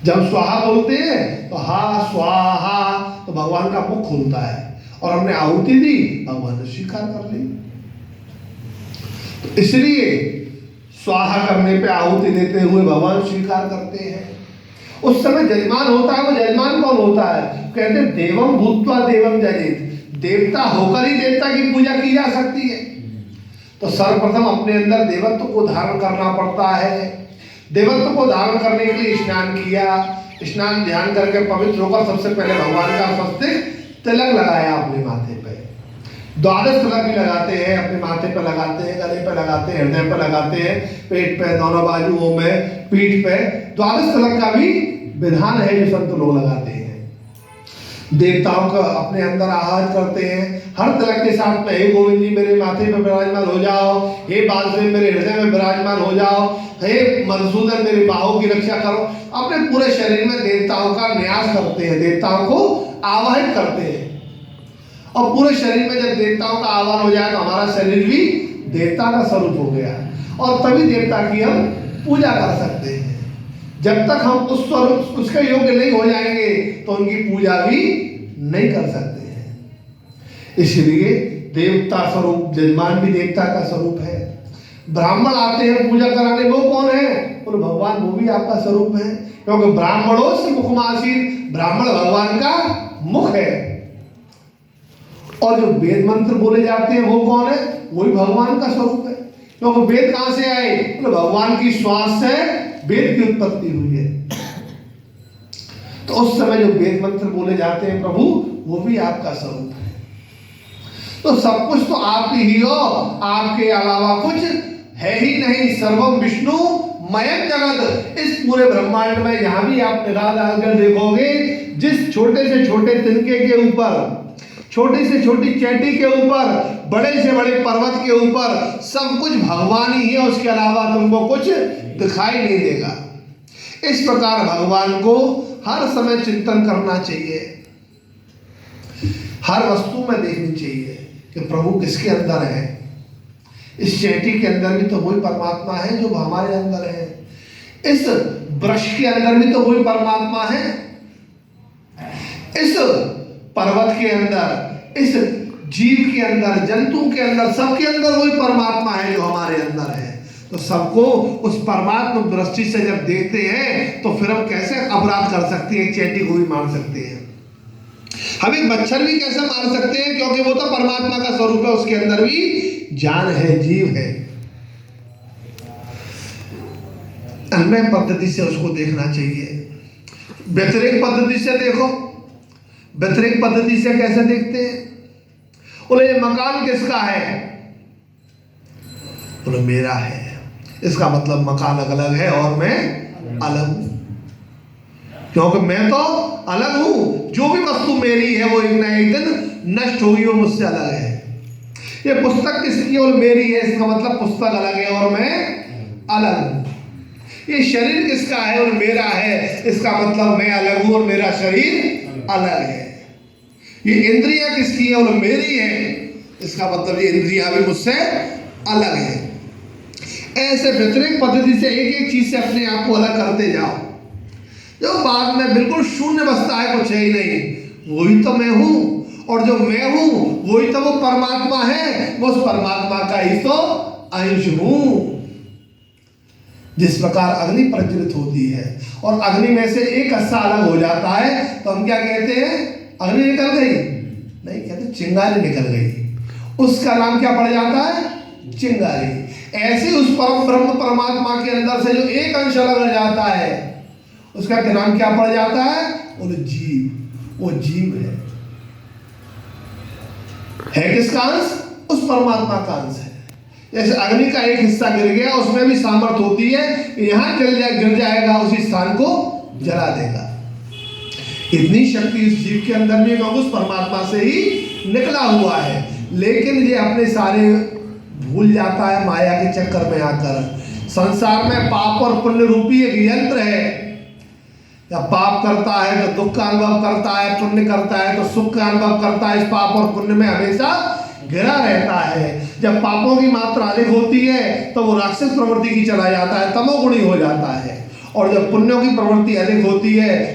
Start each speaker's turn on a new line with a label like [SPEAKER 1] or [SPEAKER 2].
[SPEAKER 1] जब स्वाहा बोलते हैं तो हा स्वाहा, तो भगवान का मुख खुलता है और हमने आहुति दी, भगवान ने स्वीकार कर ली। तो इसलिए स्वाहा करने पे, आहुति देते हुए भगवान स्वीकार करते हैं। उस समय जजमान होता है, वो जजमान कौन होता है? कहते हैं देवम भूत्वा देवम जजेत, देवता होकर ही देवता की पूजा की जा सकती है। तो सर्वप्रथम अपने अंदर देवत्व को धारण करना पड़ता है। देवत्व को धारण करने के लिए स्नान किया, स्नान ध्यान करके पवित्र होकर सबसे पहले भगवान का स्वस्तिक तिलक लगाया अपने माथे पे। द्वादश तिलक भी लगाते हैं, अपने माथे पे लगाते हैं, गले पे लगाते हैं, हृदय पे लगाते हैं, पेट पे, दोनों बाजुओं में, पीठ पे। द्वादश तिलक का भी विधान है जो संत लोग लगाते हैं। देवताओं को अपने अंदर आवाहन करते हैं हर तिलक के साथ में, हे गोविंद जी मेरे माथे पे विराजमान हो जाओ, हे बालदेव मेरे हृदय में विराजमान हो जाओ, हे मधुसूदन मेरे बाहों की रक्षा करो। अपने पूरे शरीर में देवताओं का न्यास करते हैं, देवताओं को आवाहित करते हैं। और पूरे शरीर में जब देवताओं का आवाहन हो जाए तो हमारा शरीर भी देवता का स्वरूप हो गया, और तभी देवता की हम पूजा कर सकते हैं। जब तक हम उस स्वरूप उसके योग्य नहीं हो जाएंगे तो उनकी पूजा भी नहीं कर सकते हैं। इसलिए देवता स्वरूप, जजमान भी देवता का स्वरूप है। ब्राह्मण आते हैं पूजा कराने, वो कौन है? बोले भगवान, वो भी आपका स्वरूप है, क्योंकि ब्राह्मणों से मुखमासीन, ब्राह्मण भगवान का मुख है। और जो वेद मंत्र बोले जाते हैं वो कौन है? वही भगवान का स्वरूप है, क्योंकि वेद कहां से आए? तो भगवान की श्वास से वेद की उत्पत्ति हुई है। तो उस समय जो वेद मंत्र बोले जाते हैं प्रभु, वो भी आपका स्वरूप है। तो सब कुछ तो आप ही हो, आपके अलावा कुछ है ही नहीं। सर्वम विष्णु मयम जगत, इस पूरे ब्रह्मांड में जहां भी आप निगाह डालकर देखोगे, जिस छोटे से छोटे तिनके के ऊपर, छोटी से छोटी चैटी के ऊपर, बड़े से बड़े पर्वत के ऊपर, सब कुछ भगवान ही है, उसके अलावा तुमको कुछ दिखाई नहीं देगा। इस प्रकार भगवान को हर समय चिंतन करना चाहिए, हर वस्तु में देखनी चाहिए कि प्रभु किसके अंदर है। इस चैटी के अंदर भी तो वही परमात्मा है जो हमारे अंदर है, इस वृक्ष के अंदर भी तो वही परमात्मा है, इस पर्वत के अंदर, इस जीव के अंदर, जंतु के अंदर, सबके अंदर वही परमात्मा है जो हमारे अंदर है। तो सबको उस परमात्मा दृष्टि से जब देखते हैं तो फिर हम कैसे अपराध कर सकते हैं? चैटी को भी मार सकते हैं, हम एक मच्छर भी कैसे मार सकते हैं? क्योंकि वो तो परमात्मा का स्वरूप है, उसके अंदर भी जान है, जीव है। अन्य पद्धति से उसको देखना चाहिए, व्यतिरिक्त पद्धति से देखो। व्यतिरिक्त पद्धति से कैसे देखते हैं? बोले ये मकान किसका है? बोले मेरा है। इसका मतलब मकान अलग है और मैं अलग हूं, क्योंकि मैं तो अलग हूं। जो भी वस्तु मेरी है वो एक ना एक दिन नष्ट होगी, वो मुझसे अलग है। ये पुस्तक किसकी और मेरी है? इसका मतलब पुस्तक अलग है और मैं अलग हूं। ये शरीर किसका है और मेरा है? इसका मतलब मैं अलग हूं और मेरा शरीर अलग है। ये इंद्रियां किसकी है और मेरी है? इसका मतलब ये इंद्रियां भी मुझसे अलग है। ऐसे व्यतिरिक्त पद्धति से एक एक चीज से अपने आप को अलग करते जाओ, जो बाद में बिल्कुल शून्य बचता है, कुछ है ही नहीं। वही तो मैं हूं, और जो मैं हूं वही तो वो परमात्मा है, वो उस परमात्मा का ही तो अंश हूं। जिस प्रकार अग्नि प्रज्वलित होती है और अग्नि में से एक हिस्सा अलग हो जाता है तो हम क्या कहते हैं? अग्नि निकल गई? नहीं, कहते चिंगारी निकल गई। उसका नाम क्या पड़ जाता है? चिंगारी। ऐसे उस परम ब्रह्म परमात्मा के अंदर से जो एक अंश अलग रह जाता है, उसका नाम क्या पड़ जाता है? वो जीव। वो जीव है किसका अंश? उस परमात्मा का अंश है। जैसे अग्नि का एक हिस्सा गिर गया, उसमें भी सामर्थ्य होती है, यहां गिर जाएगा, उसी स्थान को जला देगा। इतनी शक्ति इस जीव के अंदर भी उस परमात्मा से ही निकला हुआ है, लेकिन ये अपने सारे भूल जाता है माया के चक्कर में आकर। संसार में पाप और पुण्य रूपी एक यंत्र है। या पाप करता है तो दुख का अनुभव करता है, पुण्य करता है तो सुख का अनुभव करता है। इस पाप और पुण्य में हमेशा घिरा रहता है। जब पापों की मात्रा अधिक होती है तो वो राक्षस प्रवृत्ति की चला जाता है, तमोगुणी हो जाता है। और जब पुण्यों की प्रवृत्ति अधिक होती है